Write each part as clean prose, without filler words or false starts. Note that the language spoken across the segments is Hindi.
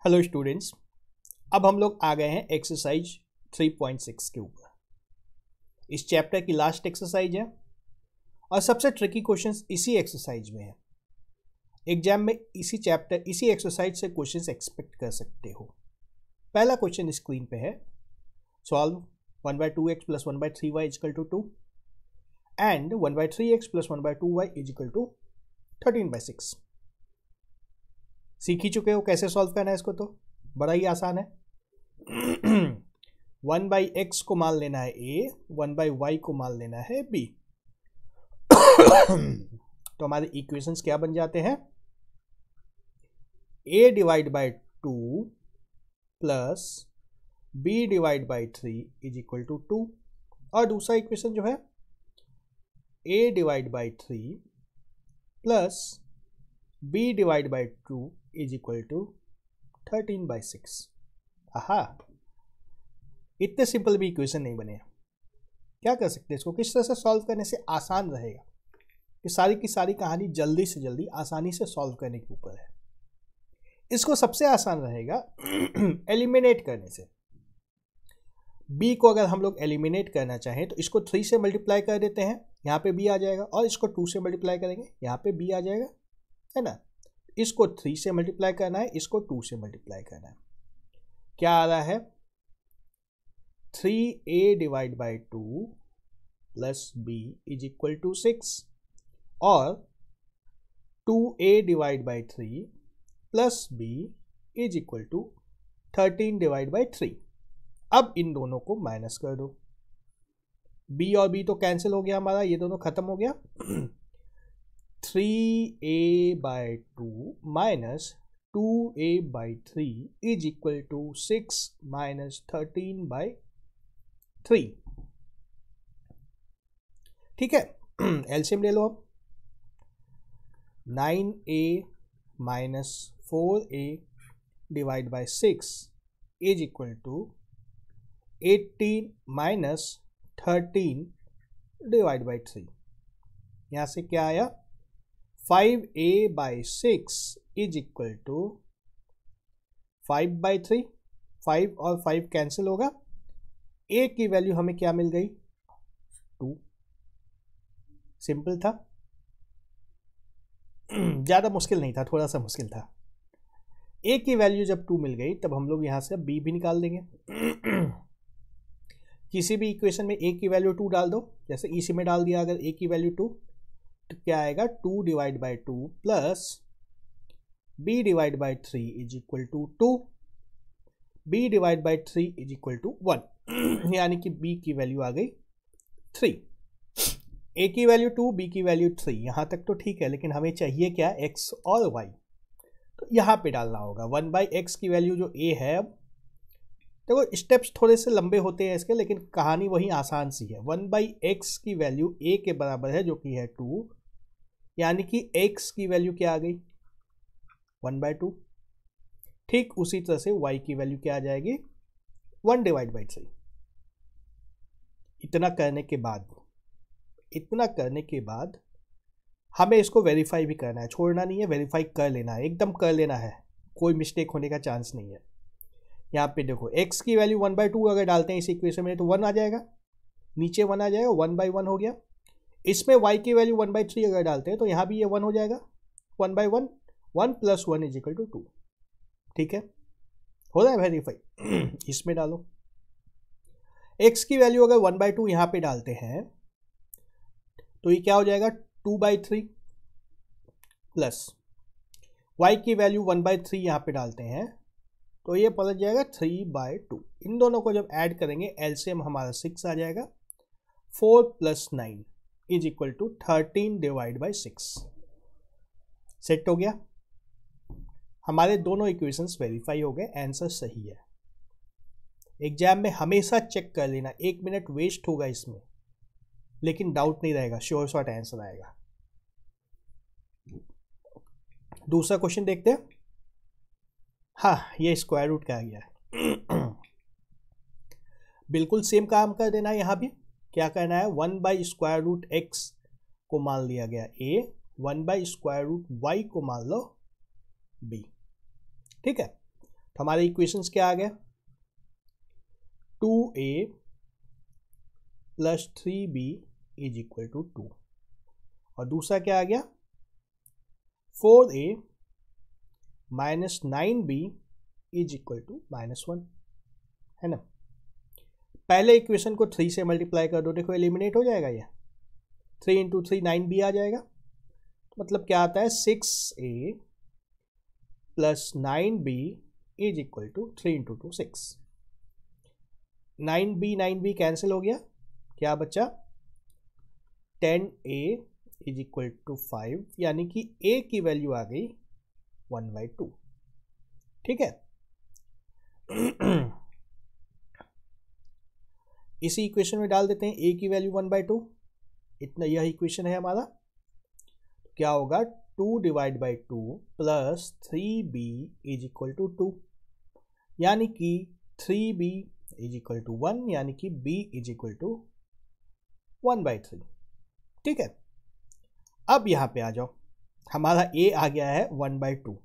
हेलो स्टूडेंट्स, अब हम लोग आ गए हैं एक्सरसाइज 3.6 के ऊपर। इस चैप्टर की लास्ट एक्सरसाइज है और सबसे ट्रिकी क्वेश्चंस इसी एक्सरसाइज में है। एग्जाम में इसी एक्सरसाइज से क्वेश्चंस एक्सपेक्ट कर सकते हो। पहला क्वेश्चन स्क्रीन पे है, solve 1/2x + 1/3y = 2 and 1/3x + 1/2y = 13/6। सीख ही चुके हो कैसे सॉल्व करना है इसको, तो बड़ा ही आसान है। 1/x को मान लेना है a, 1/y को मान लेना है b। तो हमारे इक्वेशंस क्या बन जाते हैं, a/2 प्लस b/3 = 2, और दूसरा इक्वेशन जो है a/3 प्लस b/2 = 13/6। आहा, इतने सिंपल भी इक्वेशन नहीं बने। क्या कर सकते हैं इसको, किस तरह से सॉल्व करने से आसान रहेगा, कि सारी की सारी कहानी जल्दी से जल्दी आसानी से सॉल्व करने के ऊपर है। इसको सबसे आसान रहेगा एलिमिनेट करने से। b को अगर हम लोग एलिमिनेट करना चाहें तो इसको 3 से मल्टीप्लाई कर देते हैं, यहाँ पे b आ जाएगा, और इसको 2 से मल्टीप्लाई करेंगे, यहाँ पे b आ जाएगा, है ना। इसको 3 से मल्टीप्लाई करना है, इसको 2 से मल्टीप्लाई करना है। क्या आ रहा है, 3a/2 प्लस b = 6 और 2a/3 प्लस b = 13/3। अब इन दोनों को माइनस कर दो, b और b तो कैंसिल हो गया हमारा, ये दोनों खत्म हो गया। 3a/2 minus 2a/3 = 6 minus 13/3। ठीक है, एलसीएम ले लो अब। 9a minus 4a / 6 = 18 minus 13/3। यहाँ से क्या आया, 5a/6 = 5/3। 5 और 5 कैंसिल होगा, a की वैल्यू हमें क्या मिल गई, 2। सिंपल था, ज़्यादा मुश्किल नहीं था, थोड़ा सा मुश्किल था। a की वैल्यू जब 2 मिल गई तब हम लोग यहाँ से b भी निकाल देंगे। किसी भी इक्वेशन में a की वैल्यू 2 डाल दो, जैसे इसी में डाल दिया अगर a की वैल्यू 2, तो क्या आएगा, 2/2 प्लस b/3 = 2, b/3 = 1, यानी कि b की वैल्यू आ गई 3। a की वैल्यू 2, b की वैल्यू 3, यहाँ तक तो ठीक है, लेकिन हमें चाहिए क्या, x और y। तो यहाँ पे डालना होगा 1/x की वैल्यू जो a है। अब देखो स्टेप्स थोड़े से लंबे होते हैं इसके, लेकिन कहानी वही आसान सी है। 1/x की वैल्यू a के बराबर है, जो कि है 2, यानी कि x की वैल्यू क्या आ गई, 1/2। ठीक उसी तरह से y की वैल्यू क्या आ जाएगी, 1/3। इतना करने के बाद हमें इसको वेरीफाई भी करना है, छोड़ना नहीं है, वेरीफाई कर लेना है, एकदम कर लेना है, कोई मिस्टेक होने का चांस नहीं है। यहाँ पे देखो x की वैल्यू 1/2 अगर डालते हैं इस इक्वेशन में तो 1 आ जाएगा, नीचे 1 आ जाएगा, 1/1 हो गया। इसमें y की वैल्यू 1/3 अगर डालते हैं तो यहाँ भी ये 1 हो जाएगा, 1/1, 1 + 1 = 2। ठीक है, हो रहा है वेरीफाई। इसमें डालो, x की वैल्यू अगर 1/2 यहाँ पे डालते हैं तो ये क्या हो जाएगा, 2/3 प्लस y की वैल्यू 1/3 यहाँ पे डालते हैं तो ये पलट जाएगा 3/2। इन दोनों को जब ऐड करेंगे एलसीएम हमारा 6 आ जाएगा। 4 + 9 = 13/6। सेट हो गया, हमारे दोनों इक्वेशंस वेरीफाई हो गए, आंसर सही है। एग्जाम में हमेशा चेक कर लेना, 1 मिनट वेस्ट होगा इसमें, लेकिन डाउट नहीं रहेगा, श्योर शॉट आंसर आएगा। दूसरा क्वेश्चन देखते हैं। हाँ, ये स्क्वायर रूट का आ गया है। बिल्कुल सेम काम कर देना है, यहाँ भी क्या करना है, 1/√x को मान लिया गया a, 1/√y को मान लो b। ठीक है, तो हमारे इक्वेशंस क्या आ गए, 2a plus 3b is equal to 2, और दूसरा क्या आ गया, 4a minus 9b is equal to -1, है ना। पहले इक्वेशन को 3 से मल्टीप्लाई कर दो, देखो एलिमिनेट हो जाएगा ये, 3 इंटू 3 9b आ जाएगा, मतलब क्या आता है 6a plus 9b is equal to 3 into 2 6, 9b cancel हो गया, क्या बचा 10a इज इक्वल टू 5, यानी कि a की वैल्यू आ गई 1/2, ठीक है। इसी इक्वेशन में डाल देते हैं a की वैल्यू 1/2, इतना यह इक्वेशन है हमारा, क्या होगा 2 divide by 2 plus 3b is equal to 2, यानी कि 3b इज इक्वल टू 1, यानी कि b इज इक्वल टू 1/3, ठीक है। अब यहाँ पे आ जाओ, हमारा a आ गया है 1/2,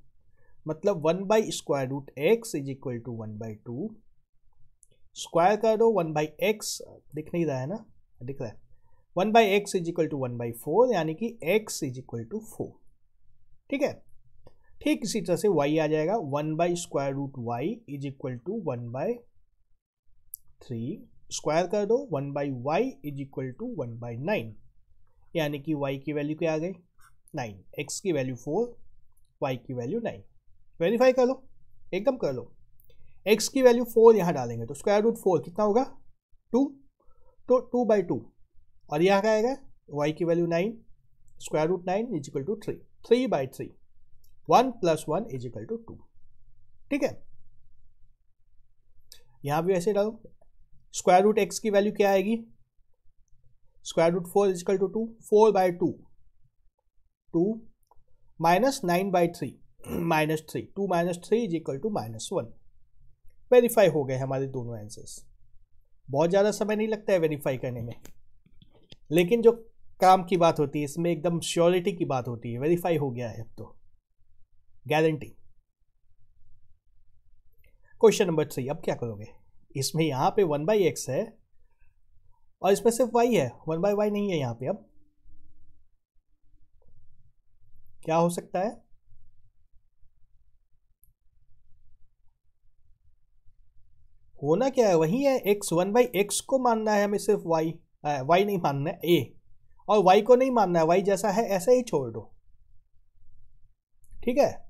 मतलब 1/√x is equal to 1/2, square कर दो 1/x, दिख नहीं रहा है ना, दिख रहा है, 1/x इज इक्वल टू 1/4, यानी कि x इज इक्वल टू 4, ठीक है। ठीक इसी तरह से y आ जाएगा 1/√y is equal to 1/3, square कर दो 1/y इज इक्वल टू 1/9, यानी कि y की वैल्यू क्या आ गई 9, x की वैल्यू 4, y की वैल्यू 9, वेरीफाई कर लो, एकदम कर लो। x की वैल्यू 4 यहाँ डालेंगे तो स्क्वायर रूट 4 कितना होगा 2, तो 2/2, और यहाँ क्या आएगा y की value 9, square root 9 is equal to 3, 3/3, 1 plus 1 is equal to 2, ठीक है। यहाँ भी ऐसे डालो, स्क्वायर रूट x की वैल्यू क्या आएगी, square root 4 is equal to 2, 4/2, 2 minus 9/3 -3, 2 minus 3 is equal to -1, verify हो गए हमारे दोनों आंसर्स। बहुत ज़्यादा समय नहीं लगता है वेरीफाई करने में, लेकिन जो काम की बात होती है इसमें एकदम श्योरिटी की बात होती है, वेरीफाई हो गया है अब तो, गारंटी। क्वेश्चन नंबर 3, अब क्या करोगे, इसमें यहाँ पे 1/x है और इसमें सिर्फ y है, 1/y नहीं है यहाँ पे, अब क्या हो सकता है, होना क्या है वही है x, 1/x को मानना है हमें, सिर्फ y नहीं मानना है a, और y को नहीं मानना है, y जैसा है ऐसा ही छोड़ दो, ठीक है।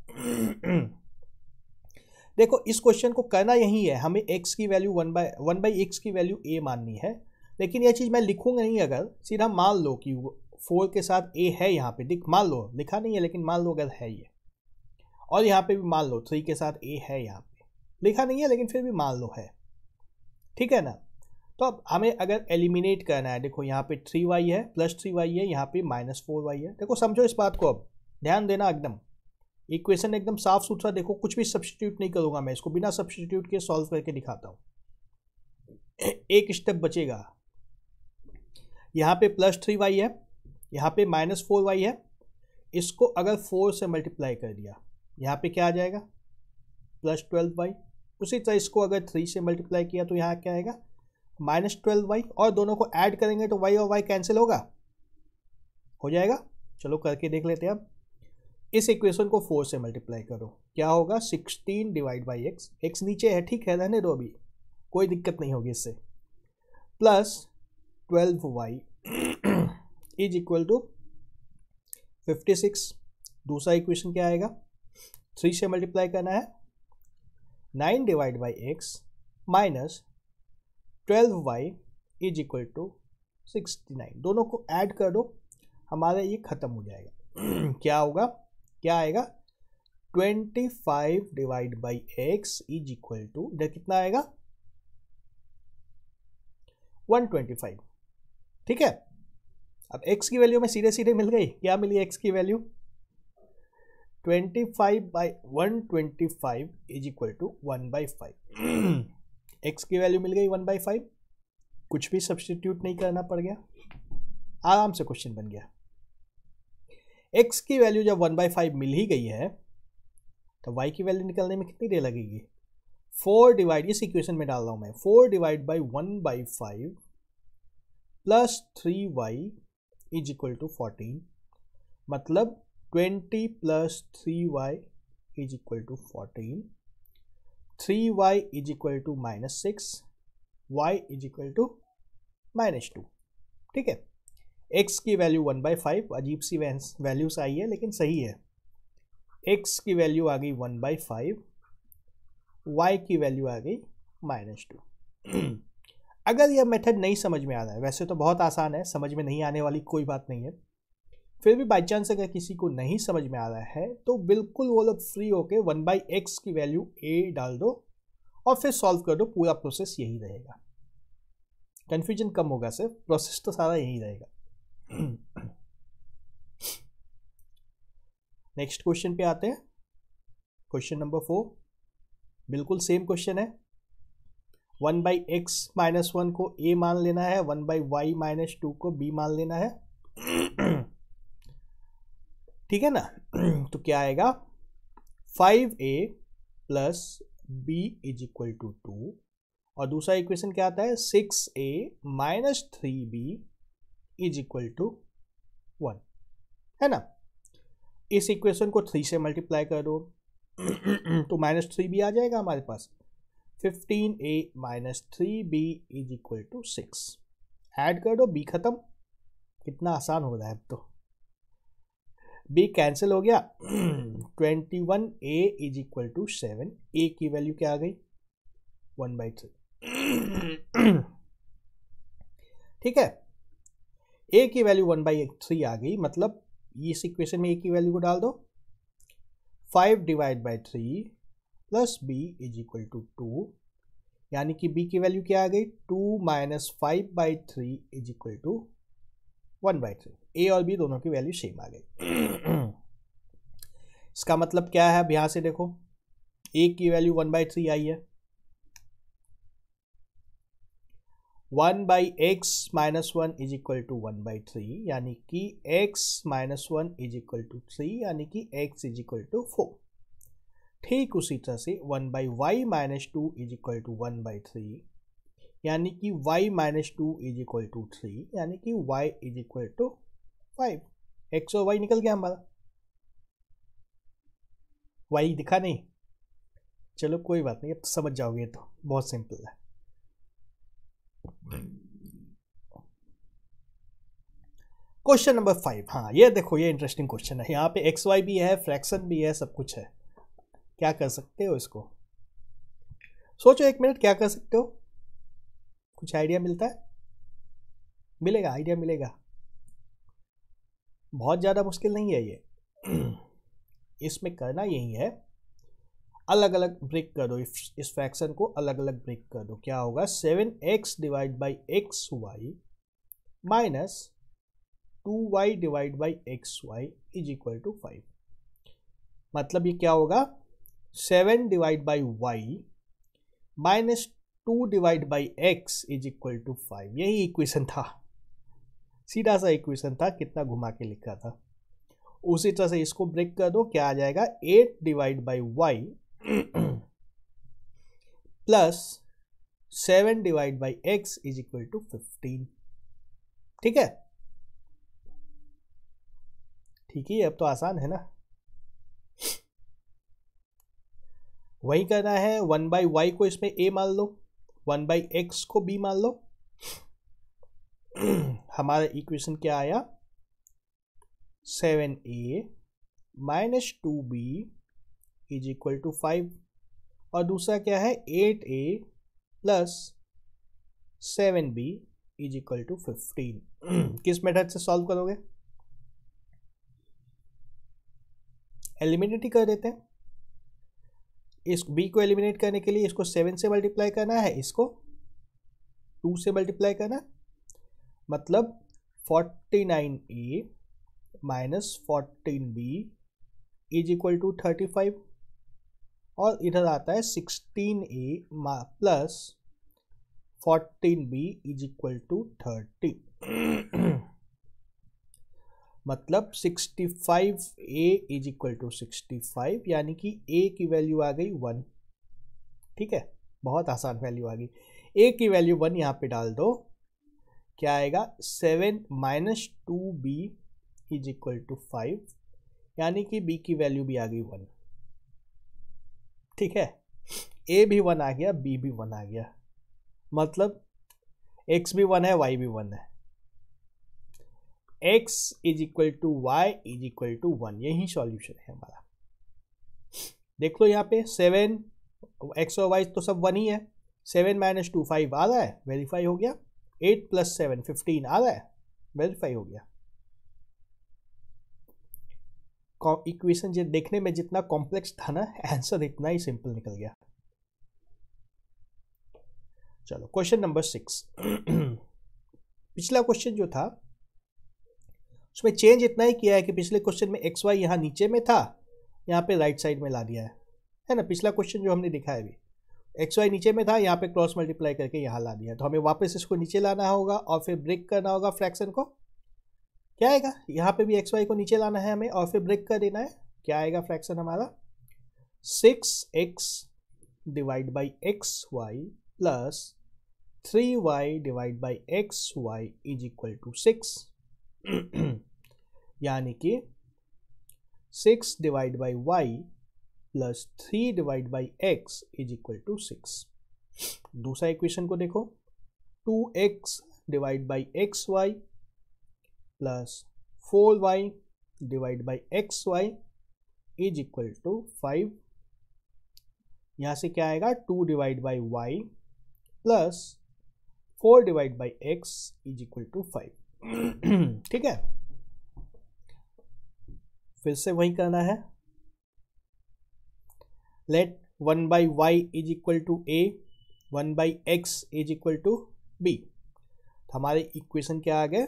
देखो इस क्वेश्चन को करना यही है, हमें x की वैल्यू 1/x की वैल्यू a माननी है, लेकिन यह चीज़ मैं लिखूंगा नहीं, अगर सीधा मान लो कि 4 के साथ a है यहाँ पे, मान लो, लिखा नहीं है लेकिन मान लो अगर है ये, और यहाँ पे भी मान लो 3 के साथ a है, यहाँ पे लिखा नहीं है लेकिन फिर भी मान लो है, ठीक है ना। तो अब हमें अगर एलिमिनेट करना है, देखो यहाँ पे 3y है प्लस 3y है, यहाँ पे -4y है, देखो समझो इस बात को, अब ध्यान देना, एकदम इक्वेशन एकदम साफ सुथरा, देखो कुछ भी सब्स्टिट्यूट नहीं करूँगा मैं, इसको बिना सब्स्टिट्यूट के सॉल्व करके दिखाता हूँ, एक स्टेप बचेगा। यहाँ पे +3y है, यहाँ पे -4y है, इसको अगर 4 से मल्टीप्लाई कर दिया, यहाँ पे क्या आ जाएगा +12y, उसी तरह इसको अगर 3 से मल्टीप्लाई किया तो यहाँ क्या आएगा -12y, और दोनों को ऐड करेंगे तो y और y कैंसिल होगा, हो जाएगा। चलो करके देख लेते हैं। अब इस इक्वेशन को 4 से मल्टीप्लाई करो, क्या होगा 16 डिवाइड बाई x, x नीचे है, ठीक है, रहने दो, अभी कोई दिक्कत नहीं होगी इससे, plus 12y is equal to 56। दूसरा इक्वेशन क्या आएगा, 3 से मल्टीप्लाई करना है, 9 divide by x minus 12y is equal to 69, दोनों को ऐड कर दो, हमारा ये खत्म हो जाएगा। क्या होगा, क्या आएगा 25 divide by x is equal to, इधर कितना आएगा 125, ठीक है। अब x की वैल्यू में सीधे सीधे मिल गई, क्या मिली x की value 25/125 is equal to 1/5, x की वैल्यू मिल गई 1/5, कुछ भी सब्स्टिट्यूट नहीं करना पड़ गया, आराम से क्वेश्चन बन गया। x की वैल्यू जब 1/5 मिल ही गई है तो y की वैल्यू निकलने में कितनी देर लगेगी, 4 डिवाइड, इस इक्वेशन में डाल रहा हूँ मैं, 4 divide by 1/5 plus 3y is equal to 14, मतलब 20 plus 3y is equal to 14, 3y is equal to -6, y is equal to -2। ठीक है, x की वैल्यू 1/5, अजीब सी वैल्यूज आई है लेकिन सही है। x की वैल्यू आ गई 1/5, y की वैल्यू आ गई -2। अगर यह मेथड नहीं समझ में आ रहा है, वैसे तो बहुत आसान है, समझ में नहीं आने वाली कोई बात नहीं है, फिर भी बाई चांस अगर किसी को नहीं समझ में आ रहा है तो बिल्कुल वो लोग फ्री होके 1/x की वैल्यू a डाल दो और फिर सॉल्व कर दो, पूरा प्रोसेस यही रहेगा, कंफ्यूजन कम होगा, सिर्फ प्रोसेस तो सारा यही रहेगा। नेक्स्ट क्वेश्चन पे आते हैं, क्वेश्चन नंबर 4, बिल्कुल सेम क्वेश्चन है। 1/x - 1 को a मान लेना है, 1/y - 2 को b मान लेना है। ठीक है ना। तो क्या आएगा, 5a plus b is equal to 2, और दूसरा इक्वेशन क्या आता है, 6a minus 3b is equal to 1, है ना। इस इक्वेशन को 3 से मल्टीप्लाई कर दो तो -3b आ जाएगा हमारे पास, 15a minus 3b is equal to 6, add कर दो, b खत्म। कितना आसान हो रहा है अब तो, b कैंसिल हो गया। 21a is equal to 7, a की वैल्यू क्या आ गई, 1/3। ठीक है, a की वैल्यू 1/3 आ गई, मतलब इस इक्वेशन में a की वैल्यू को डाल दो, 5 divide by 3 plus b is equal to 2, यानी कि b की वैल्यू क्या आ गई, 2 minus 5/3 is equal to 1/3। a और b दोनों की वैल्यू सेम आ गई। इसका मतलब क्या है, अब यहां से देखो, a की वैल्यू 1/3 आई है, 1/x - 1 इज इक्वल टू 1/3, यानी कि x - 1 इज इक्वल टू 3, यानी कि x इज इक्वल टू 4। ठीक उसी तरह से 1/y - 2 इज इक्वल टू 1/3, यानी कि y - 2 इज इक्वल टू 3, यानी कि y is equal to 5। x और y निकल गया हमारा, y दिखा नहीं, चलो कोई बात नहीं, अब तो समझ जाओगे, तो बहुत सिंपल है। क्वेश्चन नंबर 5, हाँ ये देखो, ये इंटरेस्टिंग क्वेश्चन है, यहाँ पे एक्स वाई भी है, फ्रैक्शन भी है, सब कुछ है। क्या कर सकते हो इसको, सोचो एक मिनट, क्या कर सकते हो, कुछ आइडिया मिलता है, मिलेगा आइडिया मिलेगा, बहुत ज़्यादा मुश्किल नहीं है ये। इसमें करना यही है, अलग अलग ब्रेक कर दो, इस फ्रैक्शन को अलग अलग ब्रेक कर दो, क्या होगा, 7x divide by x y minus 2y divide by x y is equal to 5। मतलब ये क्या होगा, 7 divide by y minus 2 divide by x is equal to 5। यही इक्वेशन था, सीधा सा इक्वेशन था, कितना घुमा के लिखा था। उसी तरह से इसको ब्रेक कर दो, क्या आ जाएगा, 8 divide by y plus 7 divide by x is equal to 15। ठीक है, ठीक है, अब तो आसान है ना। वही करना है, 1/y को इसमें a मान लो, 1/x को b मान लो। हमारा इक्वेशन क्या आया, 7a minus 2b is equal to 5, और दूसरा क्या है, 8a plus 7b is equal to 15। किस मेथड से सॉल्व करोगे, एलिमिनेट ही कर देते हैं। इस b को एलिमिनेट करने के लिए इसको 7 से मल्टीप्लाई करना है, इसको 2 से मल्टीप्लाई करना, मतलब 49a minus 14b is equal to 35, और इधर आता है 16a plus 14b is equal to 30। मतलब 65a इज इक्वल टू 65, यानी कि a की वैल्यू आ गई 1, ठीक है, बहुत आसान वैल्यू आ गई। ए की वैल्यू 1 यहाँ पे डाल दो, क्या आएगा 7 minus 2b is equal to 5, यानी कि b की वैल्यू भी आ गई 1। ठीक है, a भी 1 आ गया, b भी 1 आ गया, मतलब x भी 1 है, y भी 1 है। x is equal to y is equal to 1, यही सॉल्यूशन है हमारा। देख लो यहाँ पे 7 x और y तो सब 1 ही है। 7 माइनस 2 5 आ रहा है, वेरीफाई हो गया। 8 प्लस 7 15 आ रहा है, वेरीफाई हो गया। इक्वेशन देखने में जितना कॉम्प्लेक्स था ना, आंसर इतना ही सिंपल निकल गया। चलो क्वेश्चन नंबर 6। पिछला क्वेश्चन जो था उसमें चेंज इतना ही किया है कि पिछले क्वेश्चन में एक्स वाई यहाँ नीचे में था, यहाँ पे राइट साइड में ला दिया है ना। पिछला क्वेश्चन जो हमने दिखा है अभी, एक्स वाई नीचे में था, यहाँ पे क्रॉस मल्टीप्लाई करके यहाँ ला दिया। तो हमें वापस इसको नीचे लाना होगा और फिर ब्रेक करना होगा फ्रैक्शन को। क्या आएगा, यहाँ पे भी एक्स वाई को नीचे लाना है हमें और फिर ब्रेक कर देना है। क्या आएगा फ्रैक्शन हमारा 6x divide by x y plus 3y divide by x y is equal to 6, यानी कि 6 divide by y plus 3 divide by x is equal to 6। दूसरा इक्वेशन को देखो, 2x divide by x y plus 4y divide by x y is equal to 5। यहाँ से क्या आएगा 2 divide by y plus 4 divide by x is equal to 5। ठीक है, फिर से वही करना है। Let 1 by y is equal to a, 1 by x is equal to b. तो हमारे इक्वेशन क्या आ गए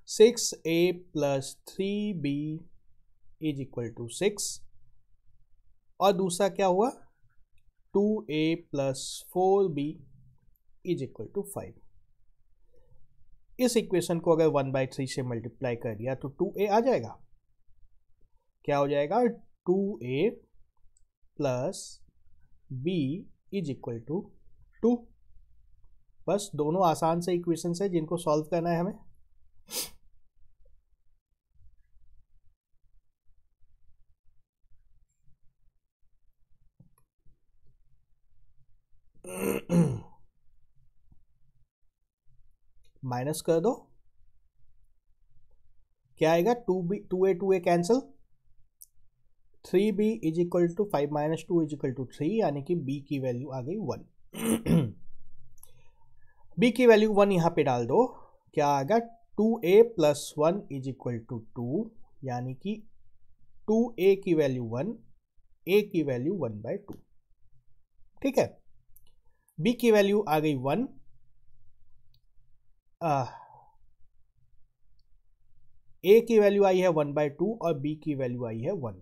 6a plus 3b is equal to 6, और दूसरा क्या हुआ 2a plus 4b is equal to 5। इस इक्वेशन को अगर 1/3 से मल्टीप्लाई कर दिया तो 2a आ जाएगा। क्या हो जाएगा 2a plus b is equal to 2। बस दोनों आसान से इक्वेशन है जिनको सॉल्व करना है हमें। माइनस कर दो, क्या आएगा 2a cancel, 3b is equal to 5 minus 2 is equal to 3, यानी कि b की वैल्यू आ गई 1। b की वैल्यू 1 यहाँ पे डाल दो, क्या आएगा 2a plus 1 is equal to 2, यानी कि 2a की वैल्यू 1, a की वैल्यू 1/2। ठीक है, b की वैल्यू आ गई 1, a की वैल्यू आई है 1/2 और b की वैल्यू आई है 1।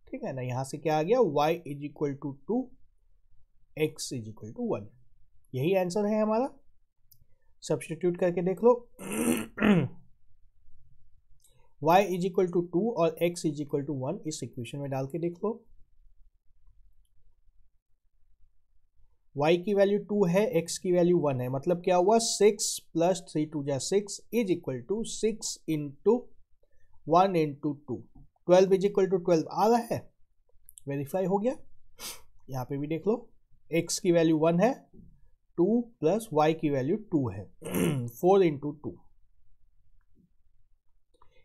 ठीक है ना, यहां से क्या आ गया y is equal to 2, x is equal to 1। यही आंसर है हमारा। सब्स्टिट्यूट करके देख लो। y इज इक्वल टू 2 और x इज इक्वल टू 1 इस इक्वेशन में डाल के देख लो। y की वैल्यू 2 है, x की वैल्यू 1 है, मतलब क्या हुआ 6 प्लस 3 2 जा 6 is equal to 6 into 1 into 2, 12 is equal to 12 आ रहा है, वेरीफाई हो गया। यहाँ पे भी देख लो, x की वैल्यू 1 है, 2 प्लस y की वैल्यू 2 है, 4 into 2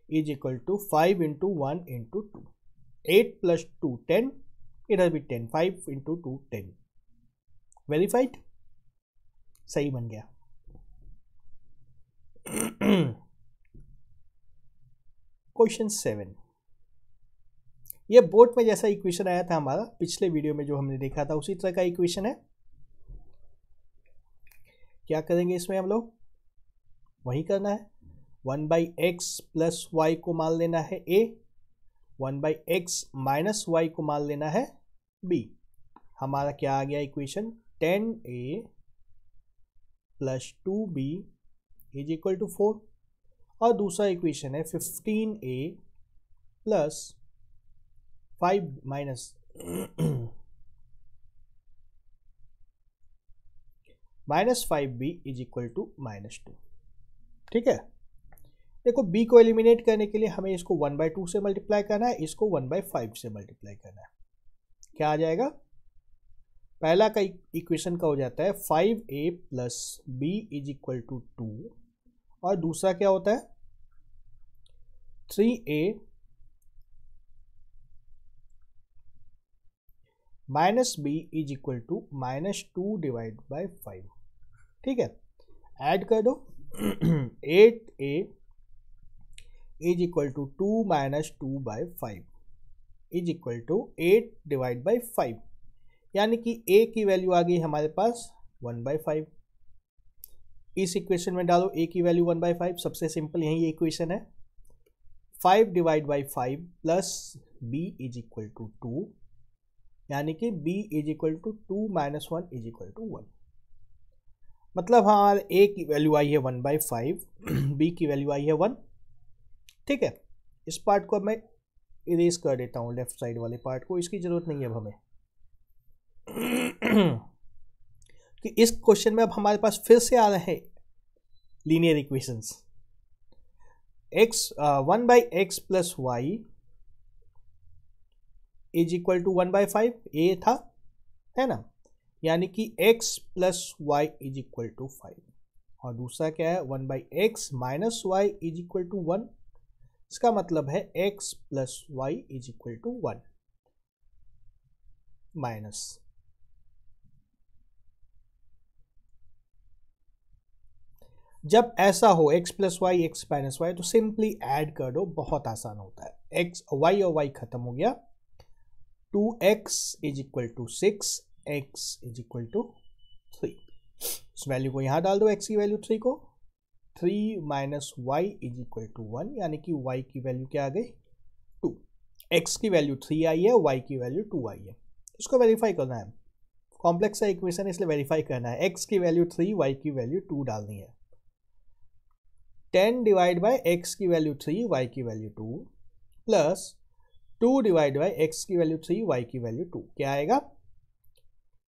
is equal to 5 into 1 into 2, 8 plus 2 10, इधर भी 10, 5 इंटू 2 10, वेरीफाइड, सही बन गया। क्वेश्चन 7, ये बोर्ड में जैसा इक्वेशन आया था हमारा पिछले वीडियो में जो हमने देखा था उसी तरह का इक्वेशन है। क्या करेंगे इसमें हम लोग, वही करना है, 1/x प्लस वाई को मान लेना है a, 1/x माइनस वाई को मान लेना है b। हमारा क्या आ गया equation 10a plus 2b is equal to 4, और दूसरा इक्वेशन है 15a plus 5 minus -5b is equal to -2। ठीक है, देखो b को एलिमिनेट करने के लिए हमें इसको 1/2 से मल्टीप्लाई करना है, इसको 1/5 से मल्टीप्लाई करना है। क्या आ जाएगा, पहला का इक्वेशन का हो जाता है 5a plus b is equal to 2, और दूसरा क्या होता है 3a minus b is equal to -2 divide by 5। ठीक है, ऐड कर दो 8a is equal to 2 minus 2 by 5 is equal to 8 divide by 5, यानी कि a की वैल्यू आ गई हमारे पास 1/5। इस इक्वेशन में डालो a की वैल्यू 1/5, सबसे सिंपल यही इक्वेशन है। 5 divide by 5 plus b is equal to 2, यानी कि b is equal to 2 minus 1 is equal to 1। मतलब हमारे a की वैल्यू आई है 1/5, b की वैल्यू आई है 1। ठीक है, इस पार्ट को अब मैं इरेज कर देता हूँ, लेफ्ट साइड वाले पार्ट को, इसकी जरूरत नहीं है अब हमें कि इस क्वेश्चन में अब हमारे पास फिर से आ रहे हैं linear equations. x 1/x plus y is equal to 1/5 a था, है ना, यानी कि x plus y is equal to 5, और दूसरा क्या है 1/x minus y is equal to 1। इसका मतलब है x plus y is equal to 1 minus, जब ऐसा हो x plus y x minus y तो सिंपली ऐड कर दो, बहुत आसान होता है। x y और y खत्म हो गया, 2x is equal to 6, x is equal to 3। इस वैल्यू को यहां डाल दो, x की वैल्यू 3 को, 3 minus y is equal to 1, यानी कि y की वैल्यू क्या आ गई 2। x की वैल्यू 3 आई है, y की वैल्यू 2 आई है। इसको वेरीफाई करना है, कॉम्प्लेक्स सा इक्वेशन इसलिए वेरीफाई करना है। x की वैल्यू 3, y की वैल्यू 2 डालनी है। 10 डिवाइड बाय x की वैल्यू 3, y की value 2, plus 2 divide by x की वैल्यू 3, y की वैल्यू 2, क्या आएगा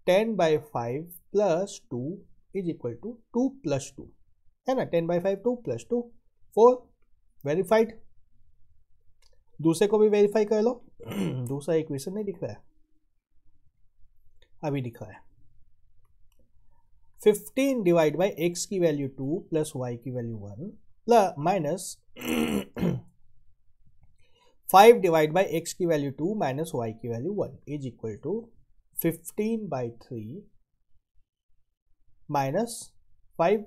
10/5 plus 2 is equal to 2 plus 2, है ना, 10/5 2 प्लस 2 4। वेरीफाइड। दूसरे को भी वेरीफाई कर लो दूसरा इक्वेशन नहीं दिख रहा है, अभी दिख रहा है। 15 डिवाइड बाई x की वैल्यू 2 प्लस y की value 1 plus minus 5 divide by x की वैल्यू 2 माइनस y की value 1 is equal to 15/3 minus 5।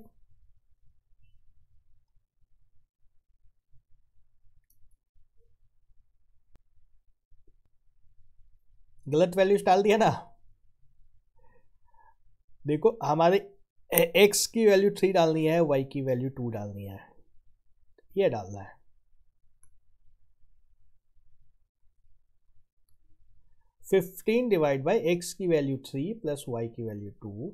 गलत वैल्यूज डाल दिया ना। देखो हमारे x की वैल्यू 3 डालनी है, y की वैल्यू 2 डालनी है, ये डालना है। 15 डिवाइड बाई x की वैल्यू 3 प्लस y की value 2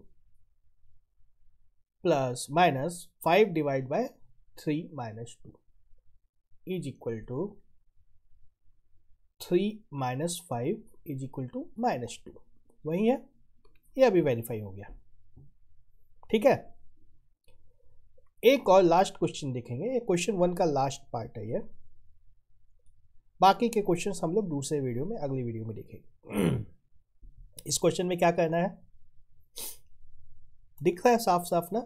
plus minus 5 divide by 3 minus 2 is equal to 3 minus 5 is equal to -2। वही है, ये अभी वेरीफाई हो गया। ठीक है, एक और लास्ट क्वेश्चन देखेंगे, ये क्वेश्चन 1 का लास्ट पार्ट है ये। बाकी के क्वेश्चंस हम लोग दूसरे वीडियो में, अगली वीडियो में देखेंगे। इस क्वेश्चन में क्या करना है, दिख रहा है साफ साफ ना,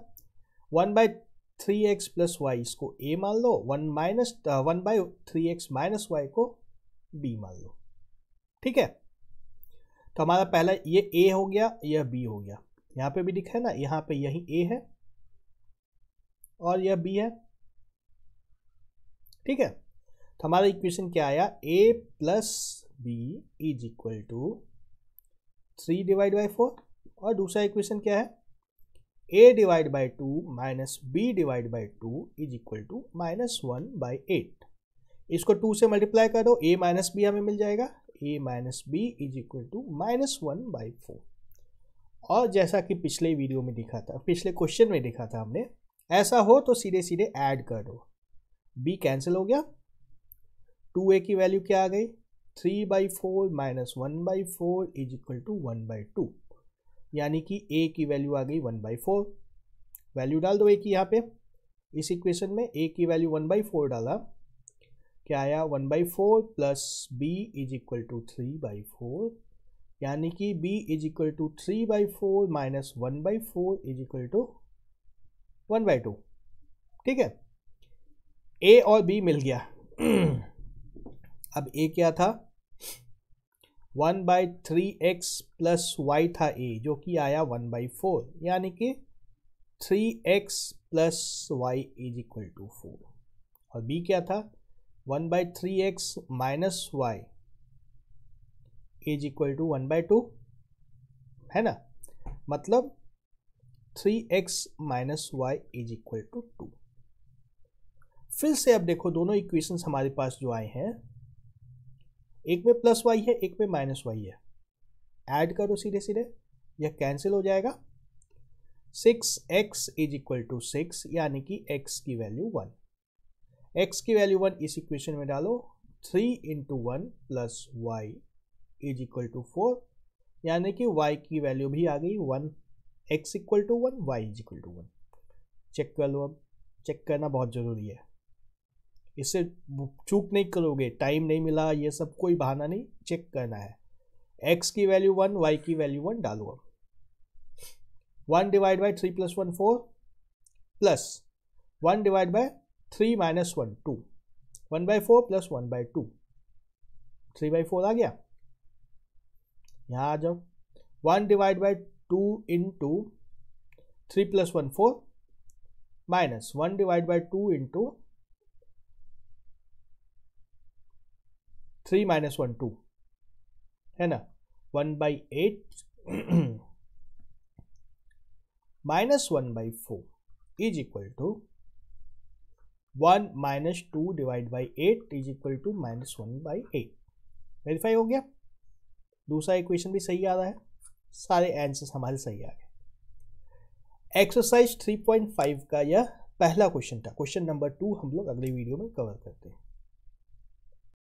1/3x प्लस वाई इसको a मान लो, 1/3x माइनस वाई को b मान लो। ठीक है, तो हमारा पहला ये a हो गया, यह b हो गया, यहाँ पे भी दिखा है ना, यहाँ पे यही a है और यह b है। ठीक है, तो हमारा इक्वेशन क्या आया, a plus b is equal to 3 divide by 4, और दूसरा इक्वेशन क्या है, a divide by 2 minus b divide by 2 is equal to -1/8। इसको 2 से मल्टीप्लाई कर दो, a माइनस b हमें मिल जाएगा, a minus b is equal to -1/4। और जैसा कि पिछले वीडियो में दिखा था, पिछले क्वेश्चन में दिखा था हमने, ऐसा हो तो सीधे सीधे ऐड कर दो, b कैंसिल हो गया, 2a की वैल्यू क्या आ गई 3/4 माइनस 1/4 इज इक्वल टू 1/2। यानी कि a की वैल्यू आ गई 1/4। वैल्यू डाल दो a की यहाँ पे इस इक्वेशन में। a की वैल्यू 1/4 डाला, क्या आया 1/4 plus b is equal to 3/4, यानी कि b is equal to 3/4 minus 1/4 is equal to 1/2। ठीक है, a और b मिल गया। अब a क्या था 1/3x प्लस y था a, जो कि आया 1/4, यानी कि 3x plus y is equal to 4। और b क्या था 1/3x minus y is equal to 1/2, है ना, मतलब 3x minus y is equal to 2। फिर से अब देखो दोनों इक्वेशंस हमारे पास जो आए हैं, एक में प्लस y है एक में माइनस y है, ऐड करो सीधे सीधे, यह कैंसिल हो जाएगा। 6x इज इक्वल टू 6, यानी कि x की वैल्यू 1। x की वैल्यू 1 इस इक्वेशन में डालो, 3 into 1 plus y is equal to 4, यानी कि y की वैल्यू भी आ गई 1। x equal to 1, y is equal to 1। Check कर लो, अब चेक करना बहुत ज़रूरी है, इससे चूक नहीं करोगे। टाइम नहीं मिला ये सब कोई बहाना नहीं, चेक करना है। x की वैल्यू 1, y की वैल्यू 1 डालो। अब 1 divide by 3 plus 1 4 plus 1 divide by 3 minus 1 2, 1/4 plus 1/2, 3/4 आ गया। यहाँ आ जाओ, 1 divide by 2 into 3 plus 1 4 minus 1 divide by 2 into 3 minus 1 2, है ना, 1/8 minus 1/4 is equal to 1 minus 2 divide by 8 is equal to minus 1/8। Verify हो गया। दूसरा इक्वेशन भी सही आ रहा है, सारे आंसर्स हमारे सही आ गए। एक्सरसाइज 3.5 का यह पहला क्वेश्चन था। क्वेश्चन नंबर 2 हम लोग अगले वीडियो में कवर करते हैं।